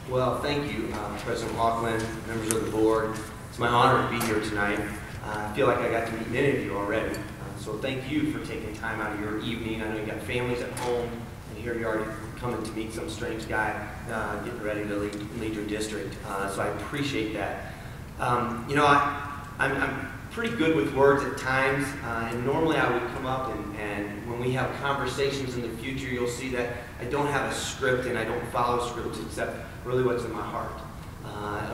Well, thank you, President Laughlin, members of the board. It's my honor to be here tonight. I feel like I got to meet many of you already. So thank you for taking time out of your evening. I know you got families at home, and here you are coming to meet some strange guy getting ready to lead your district. So I appreciate that. I'm pretty good with words at times, and normally I would come up and when we have conversations in the future, you'll see that I don't have a script and I don't follow scripts except really what's in my heart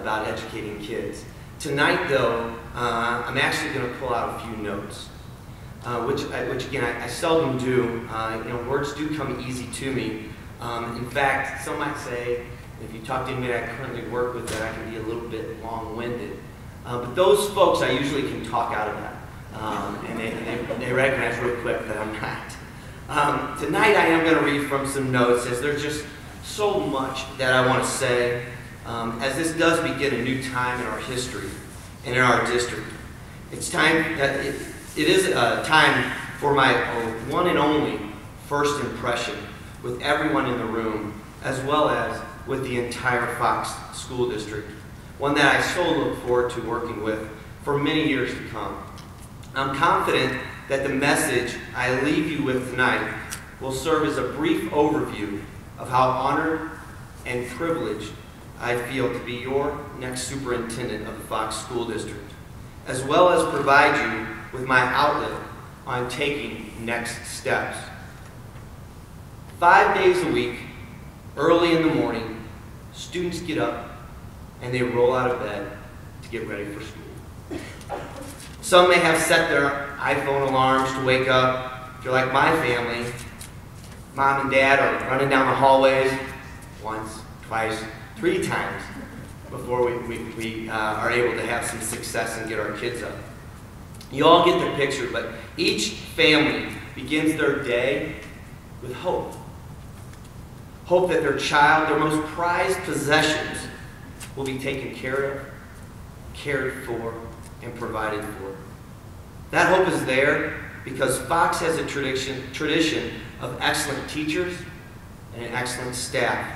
about educating kids. Tonight, though, I'm actually going to pull out a few notes, which again, I seldom do. Words do come easy to me. In fact, some might say, if you talk to anybody I currently work with, that I can be a little bit long-winded. But those folks, I usually can talk out of that, and they recognize real quick that I'm not. Tonight, I am going to read from some notes, as there's just so much that I want to say, as this does begin a new time in our history and in our district. It's time, it is a time for my one and only first impression with everyone in the room, as well as with the entire Fox School District, one that I so look forward to working with for many years to come. I'm confident that the message I leave you with tonight will serve as a brief overview of how honored and privileged I feel to be your next superintendent of the Fox School District, as well as provide you with my outlet on taking next steps. 5 days a week, early in the morning, students get up and they roll out of bed to get ready for school. Some may have set their iPhone alarms to wake up. If you're like my family, mom and dad are running down the hallways once, twice, 3 times before we are able to have some success and get our kids up. You all get the picture, but each family begins their day with hope. Hope that their child, their most prized possessions, will be taken care of, cared for, and provided for. That hope is there because Fox has a tradition of excellent teachers and an excellent staff.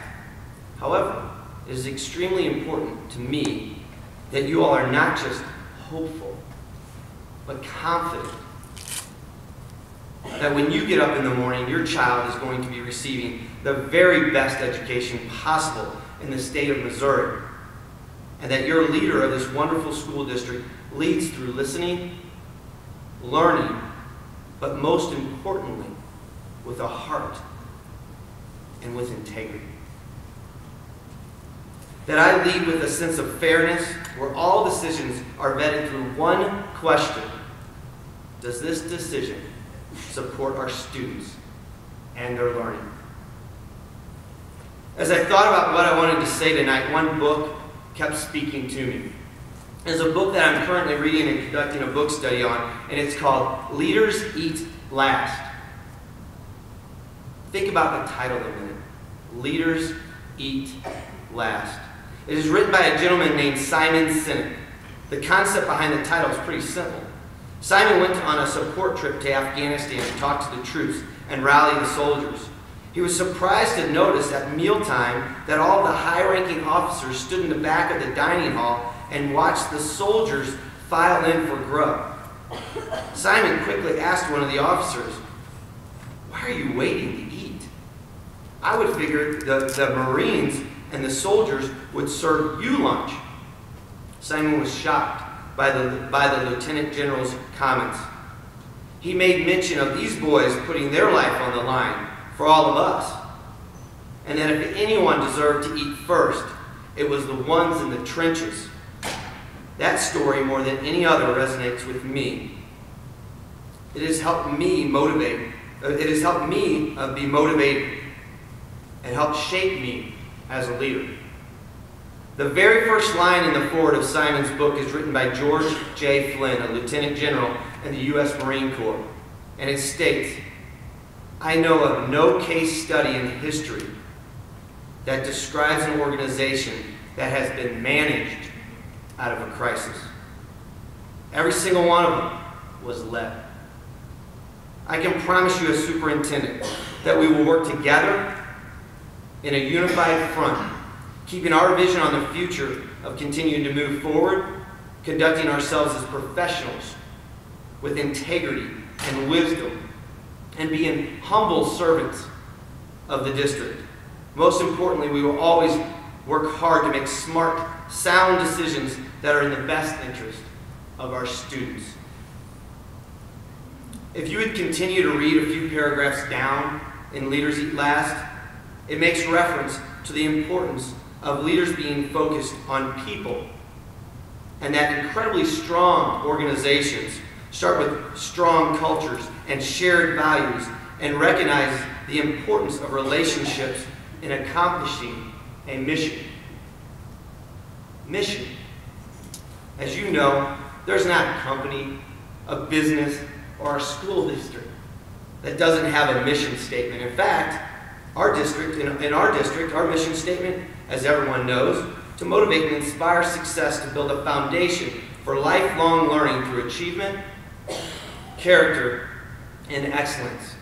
However, it is extremely important to me that you all are not just hopeful, but confident that when you get up in the morning, your child is going to be receiving the very best education possible in the state of Missouri, and that your leader of this wonderful school district leads through listening, learning, but most importantly, with a heart and with integrity. That I lead with a sense of fairness where all decisions are vetted through one question: does this decision support our students and their learning? As I thought about what I wanted to say tonight, one book kept speaking to me. There's a book that I'm currently reading and conducting a book study on, and it's called Leaders Eat Last. Think about the title a minute. Leaders Eat Last. It is written by a gentleman named Simon Sinek. The concept behind the title is pretty simple. Simon went on a support trip to Afghanistan to talk to the troops and rally the soldiers. He was surprised to notice at mealtime that all the high-ranking officers stood in the back of the dining hall and watched the soldiers file in for grub. Simon quickly asked one of the officers, "Why are you waiting to eat? I would figure the Marines and the soldiers would serve you lunch." Simon was shocked by the Lieutenant General's comments. He made mention of these boys putting their life on the line for all of us, and that if anyone deserved to eat first, it was the ones in the trenches. That story, more than any other, resonates with me. It has helped me motivate. It has helped me be motivated and helped shape me as a leader. The very first line in the foreword of Simon's book is written by George J. Flynn, a Lieutenant General in the U.S. Marine Corps, and it states, "I know of no case study in history that describes an organization that has been managed out of a crisis. Every single one of them was led." I can promise you as superintendent that we will work together in a unified front keeping our vision on the future of continuing to move forward, conducting ourselves as professionals with integrity and wisdom, and being humble servants of the district. Most importantly, we will always work hard to make smart, sound decisions that are in the best interest of our students. If you would continue to read a few paragraphs down in Leaders Eat Last, it makes reference to the importance of leaders being focused on people, and that incredibly strong organizations start with strong cultures and shared values, and recognize the importance of relationships in accomplishing a mission. Mission. As you know, there's not a company, a business, or a school district that doesn't have a mission statement. In fact, our district, in our district, our mission statement, as everyone knows, to motivate and inspire success, to build a foundation for lifelong learning through achievement, character, and excellence.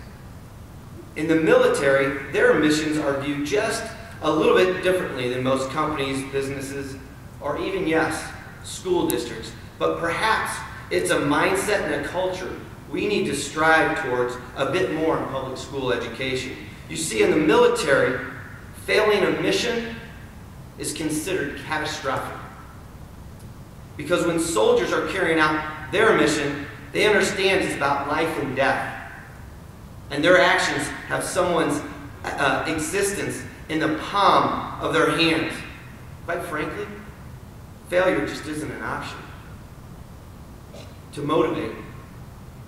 In the military, their missions are viewed just a little bit differently than most companies, businesses, or even, yes, school districts. But perhaps it's a mindset and a culture we need to strive towards a bit more in public school education. You see, in the military, failing a mission is considered catastrophic. Because when soldiers are carrying out their mission, they understand it's about life and death. And their actions have someone's existence in the palm of their hands. Quite frankly, failure just isn't an option. To motivate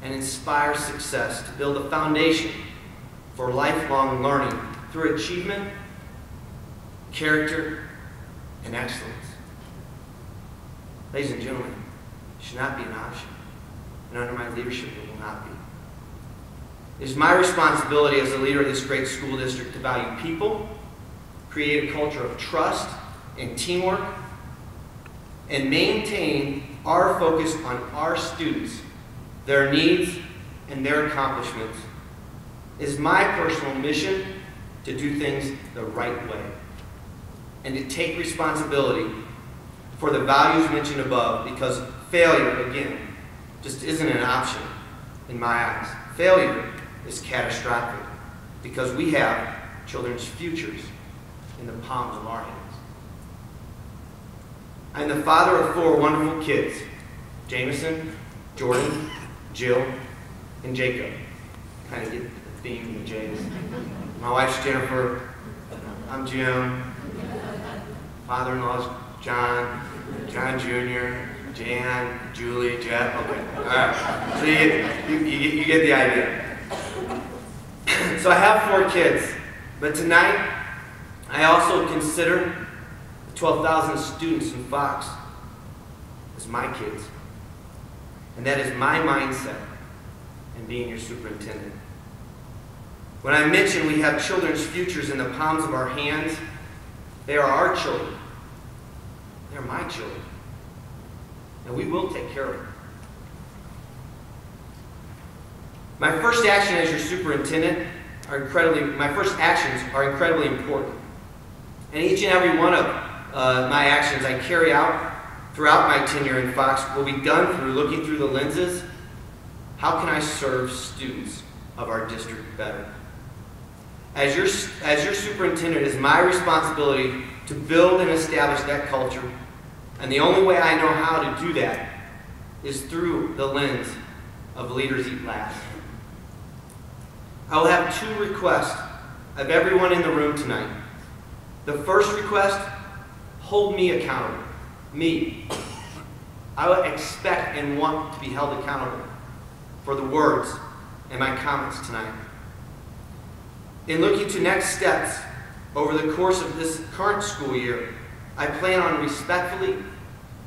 and inspire success, to build a foundation for lifelong learning through achievement, character, and excellence. Ladies and gentlemen, it should not be an option. And under my leadership, it will not be. It is my responsibility as a leader of this great school district to value people, create a culture of trust and teamwork, and maintain our focus on our students, their needs, and their accomplishments. It is my personal mission to do things the right way and to take responsibility for the values mentioned above, because failure, again, just isn't an option in my eyes. Failure is catastrophic because we have children's futures in the palms of our hands. I'm the father of 4 wonderful kids, Jameson, Jordan, Jill, and Jacob. Kind of get the theme of James. My wife's Jennifer. I'm Jim. Father-in-law's John, John Jr., Jan, Julie, Jeff. Okay, all right. So you get the idea. So I have 4 kids, but tonight I also consider the 12,000 students in Fox as my kids. And that is my mindset in being your superintendent. When I mention we have children's futures in the palms of our hands, they are our children. They're my children. And we will take care of them. My first action as your superintendent my first actions are incredibly important. And each and every one of my actions I carry out throughout my tenure in Fox will be done through looking through the lenses, how can I serve students of our district better? As your superintendent, it is my responsibility to build and establish that culture. And the only way I know how to do that is through the lens of Leaders Eat Last. I will have 2 requests of everyone in the room tonight. The first request, hold me accountable. Me. I would expect and want to be held accountable for the words and my comments tonight. In looking to next steps over the course of this current school year, I plan on respectfully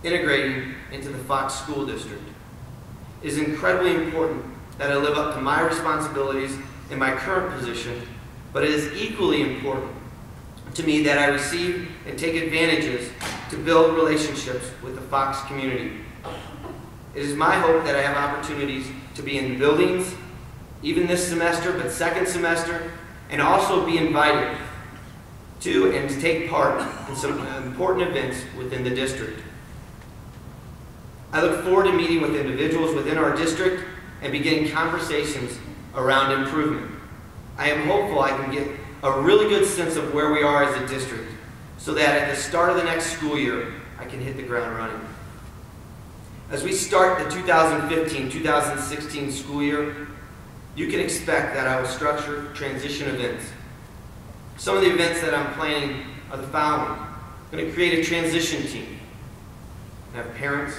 integrating into the Fox School District. It is incredibly important that I live up to my responsibilities in my current position, but it is equally important to me that I receive and take advantages to build relationships with the Fox community. It is my hope that I have opportunities to be in buildings, even this semester, but second semester, and also be invited to and to take part in some important events within the district. I look forward to meeting with individuals within our district and beginning conversations around improvement. I am hopeful I can get a really good sense of where we are as a district so that at the start of the next school year, I can hit the ground running. As we start the 2015-2016 school year, you can expect that I will structure transition events. Some of the events that I'm planning are the following. I'm going to create a transition team. I have parents,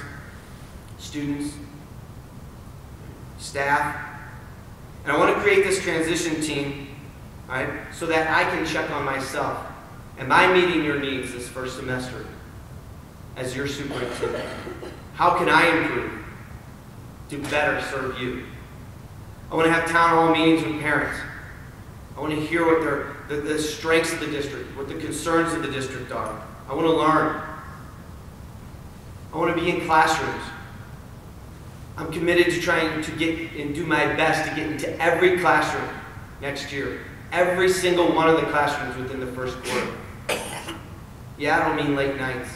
students, staff, and I want to create this transition team, right, so that I can check on myself. Am I meeting your needs this first semester as your superintendent? How can I improve to better serve you? I want to have town hall meetings with parents. I want to hear what the strengths of the district, what the concerns of the district are. I want to learn. I want to be in classrooms. I'm committed to trying to get and do my best to get into every classroom next year. Every single one of the classrooms within the first quarter. Yeah, I don't mean late nights.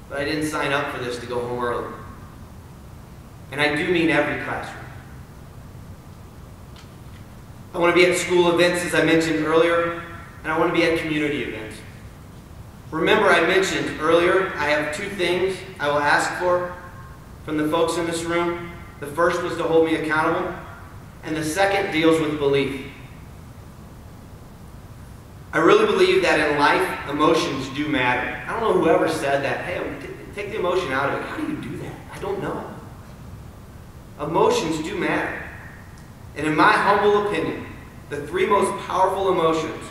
But I didn't sign up for this to go home early. And I do mean every classroom. I want to be at school events, as I mentioned earlier, and I want to be at community events. Remember, I mentioned earlier, I have two things I will ask for from the folks in this room. The first was to hold me accountable, and the second deals with belief. I really believe that in life, emotions do matter. I don't know whoever said that. Hey, take the emotion out of it. How do you do that? I don't know. Emotions do matter. And in my humble opinion, the three most powerful emotions,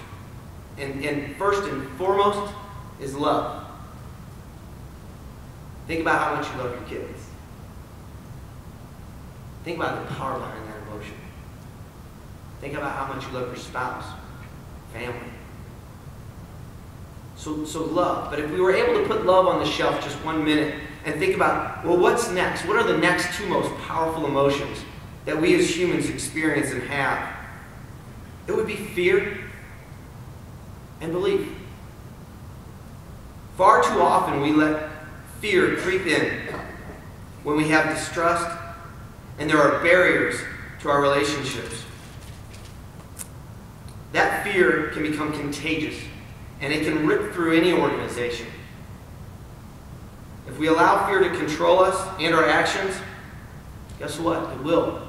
and first and foremost, is love. Think about how much you love your kids. Think about the power behind that emotion. Think about how much you love your spouse, family. So love. But if we were able to put love on the shelf just 1 minute and think about, well, what's next? What are the next two most powerful emotions that we as humans experience and have? It would be fear and belief. Far too often we let fear creep in when we have distrust and there are barriers to our relationships. That fear can become contagious and it can rip through any organization. If we allow fear to control us and our actions, guess what? It will.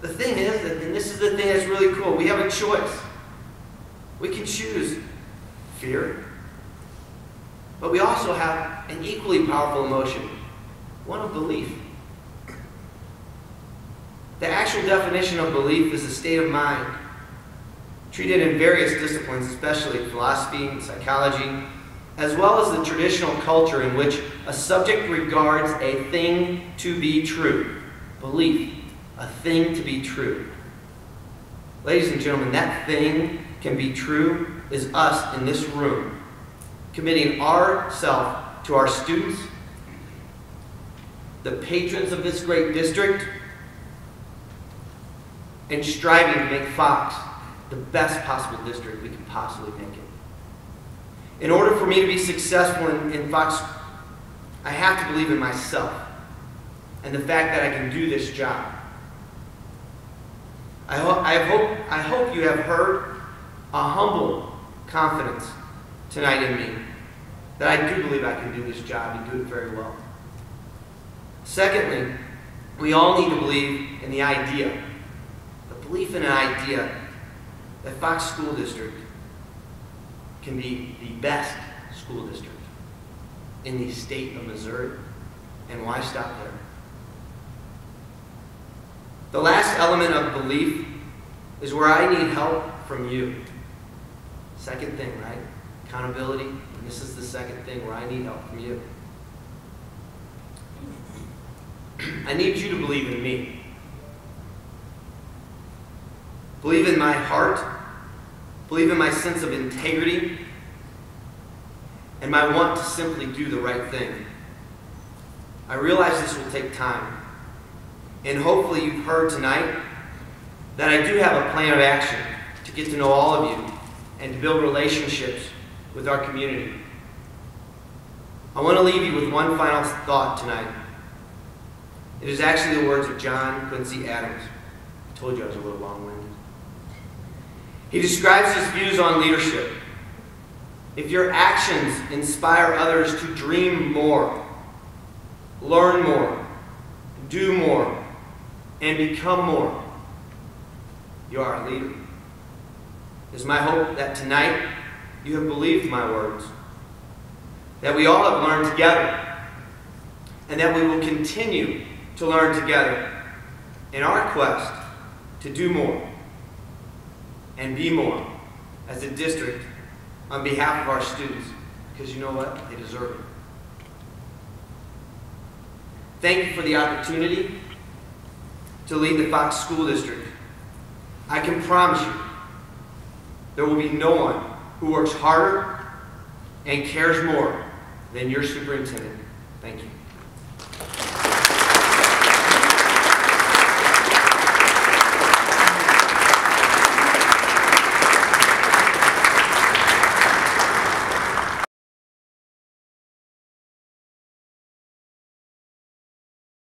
The thing is, and this is the thing that's really cool, we have a choice. We can choose fear, but we also have an equally powerful emotion, one of belief. The actual definition of belief is a state of mind, treated in various disciplines, especially philosophy and psychology, as well as the traditional culture in which a subject regards a thing to be true. Belief, a thing to be true. Ladies and gentlemen, that thing can be true is us in this room, committing ourselves to our students, the patrons of this great district, and striving to make Fox the best possible district we can possibly make it. In order for me to be successful in Fox, I have to believe in myself and the fact that I can do this job. I hope you have heard a humble confidence tonight in me that I do believe I can do this job and do it very well. Secondly, we all need to believe in the idea, the belief in an idea that Fox School District can be the best school district in the state of Missouri. And why stop there? The last element of belief is where I need help from you. Second thing, right? Accountability. And this is the second thing where I need help from you. I need you to believe in me. Believe in my heart, believe in my sense of integrity, and my want to simply do the right thing. I realize this will take time, and hopefully you've heard tonight that I do have a plan of action to get to know all of you and to build relationships with our community. I want to leave you with one final thought tonight. It is actually the words of John Quincy Adams. I told you I was a little long-winded. He describes his views on leadership. If your actions inspire others to dream more, learn more, do more, and become more, you are a leader. It is my hope that tonight you have believed my words, that we all have learned together, and that we will continue to learn together in our quest to do more and be more as a district on behalf of our students, because you know what? They deserve it. Thank you for the opportunity to lead the Fox School District. I can promise you there will be no one who works harder and cares more than your superintendent. Thank you.